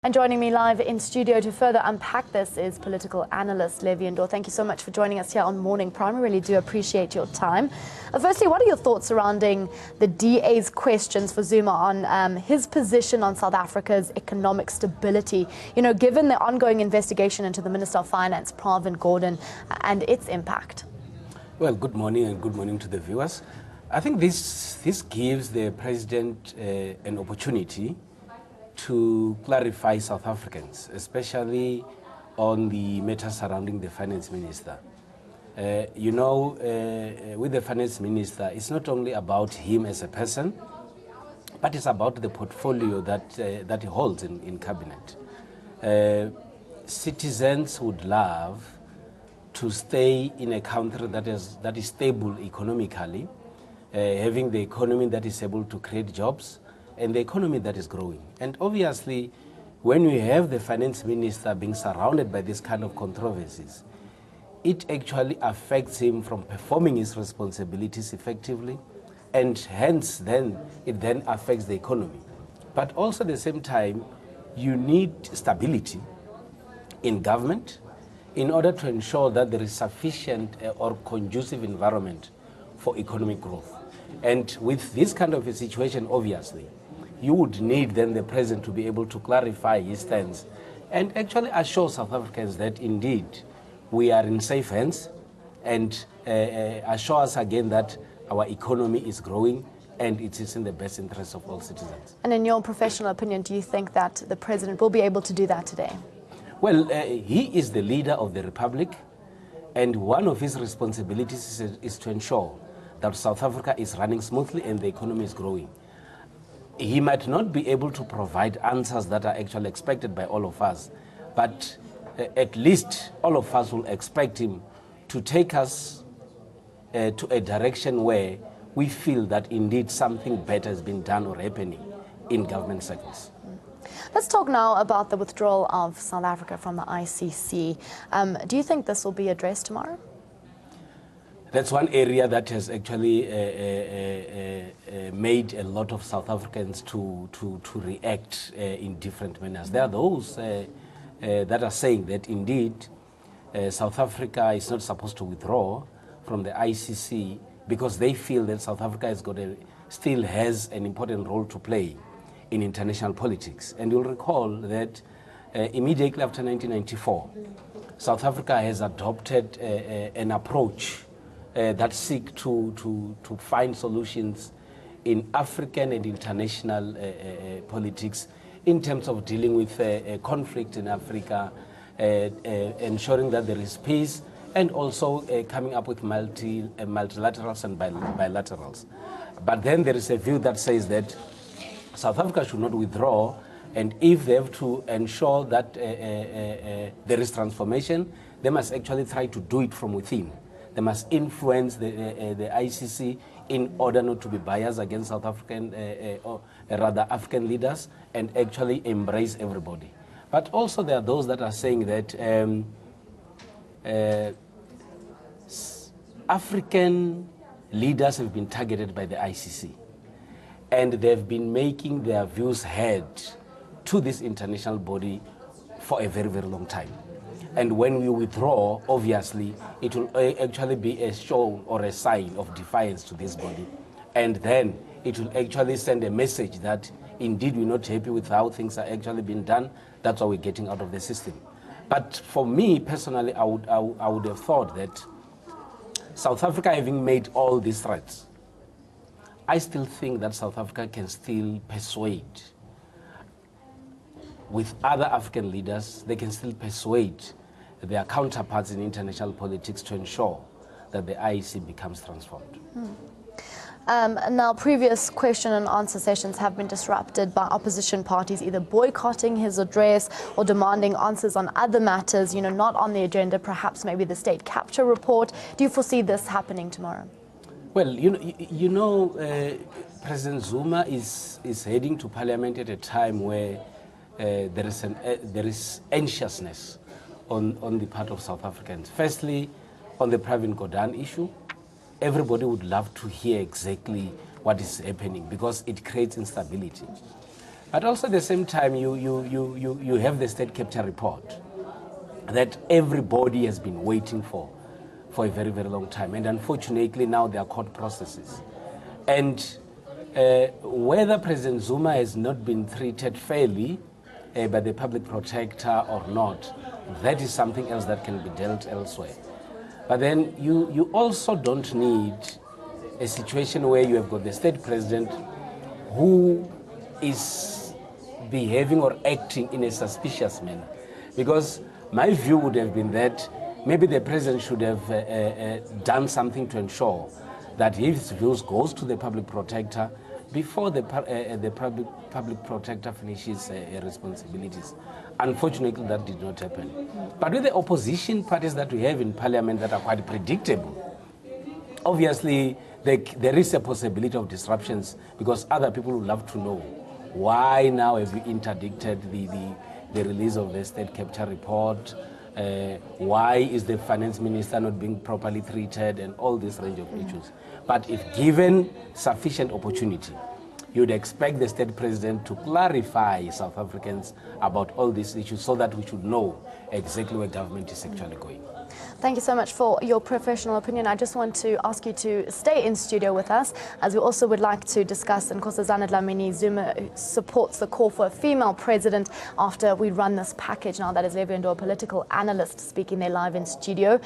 And joining me live in studio to further unpack this is political analyst Levy Ndou. Thank you so much for joining us here on Morning Prime. We really do appreciate your time. Firstly, what are your thoughts surrounding the DA's questions for Zuma on his position on South Africa's economic stability? You know, given the ongoing investigation into the Minister of Finance, Pravin Gordhan, and its impact. Well, good morning and good morning to the viewers. I think this gives the president an opportunity to clarify South Africans, especially on the matter surrounding the finance minister. With the finance minister, it's not only about him as a person, but it's about the portfolio that he holds in cabinet. Citizens would love to stay in a country that is stable economically, having the economy that is able to create jobs, and the economy that is growing. And obviously, when we have the finance minister being surrounded by this kind of controversies, it actually affects him from performing his responsibilities effectively, and hence it then affects the economy. But also at the same time, you need stability in government in order to ensure that there is sufficient or conducive environment for economic growth. And with this kind of a situation, obviously, you would need then the president to be able to clarify his stance and actually assure South Africans that indeed we are in safe hands, and assure us again that our economy is growing and it is in the best interest of all citizens. And in your professional opinion, do you think that the president will be able to do that today? Well, he is the leader of the Republic, and one of his responsibilities is to ensure that South Africa is running smoothly and the economy is growing. He might not be able to provide answers that are actually expected by all of us, but at least all of us will expect him to take us to a direction where we feel that indeed something better has been done or happening in government sectors. Let's talk now about the withdrawal of South Africa from the ICC. Do you think this will be addressed tomorrow? That's one area that has actually made a lot of South Africans to react in different manners. There are those that are saying that indeed South Africa is not supposed to withdraw from the ICC because they feel that South Africa still has an important role to play in international politics. And you'll recall that immediately after 1994, South Africa has adopted an approach that seek to find solutions in African and international politics in terms of dealing with conflict in Africa, ensuring that there is peace, and also coming up with multilaterals and bilaterals. But then there is a view that says that South Africa should not withdraw, and if they have to ensure that there is transformation, they must actually try to do it from within. They must influence the ICC in order not to be biased against South African, or rather African leaders, and actually embrace everybody. But also there are those that are saying that African leaders have been targeted by the ICC, and they've been making their views heard to this international body for a very, very long time. And when we withdraw, obviously, it will actually be a show or a sign of defiance to this body. And then it will actually send a message that indeed we're not happy with how things are actually being done. That's why we're getting out of the system. But for me, personally, I would have thought that South Africa having made all these threats, I still think that South Africa can still persuade with other African leaders. They can still persuade their counterparts in international politics to ensure that the IEC becomes transformed. Now, previous question and answer sessions have been disrupted by opposition parties either boycotting his address or demanding answers on other matters, not on the agenda, perhaps maybe the state capture report. Do you foresee this happening tomorrow? Well, President Zuma is heading to Parliament at a time where there is anxiousness on the part of South Africans. Firstly, on the Pravin Gordhan issue, everybody would love to hear exactly what is happening because it creates instability. But also at the same time, you have the state capture report that everybody has been waiting for a very, very long time. And unfortunately, now there are court processes. And whether President Zuma has not been treated fairly by the public protector or not, that is something else that can be dealt elsewhere. But then you also don't need a situation where you have got the state president who is behaving or acting in a suspicious manner. Because my view would have been that maybe the president should have done something to ensure that his views goes to the public protector before the public protector finishes responsibilities. Unfortunately, that did not happen. But with the opposition parties that we have in parliament that are quite predictable, obviously there is a possibility of disruptions because other people would love to know why now have we interdicted the release of the state capture report, why is the finance minister not being properly treated, and all this range of issues. But if given sufficient opportunity, you'd expect the state president to clarify South Africans about all these issues so that we should know exactly where government is actually going. Thank you so much for your professional opinion. I just want to ask you to stay in studio with us, as we also would like to discuss, and Nkosazana Dlamini Zuma supports the call for a female president after we run this package. Now that is Levy Ndou, a political analyst, speaking there live in studio.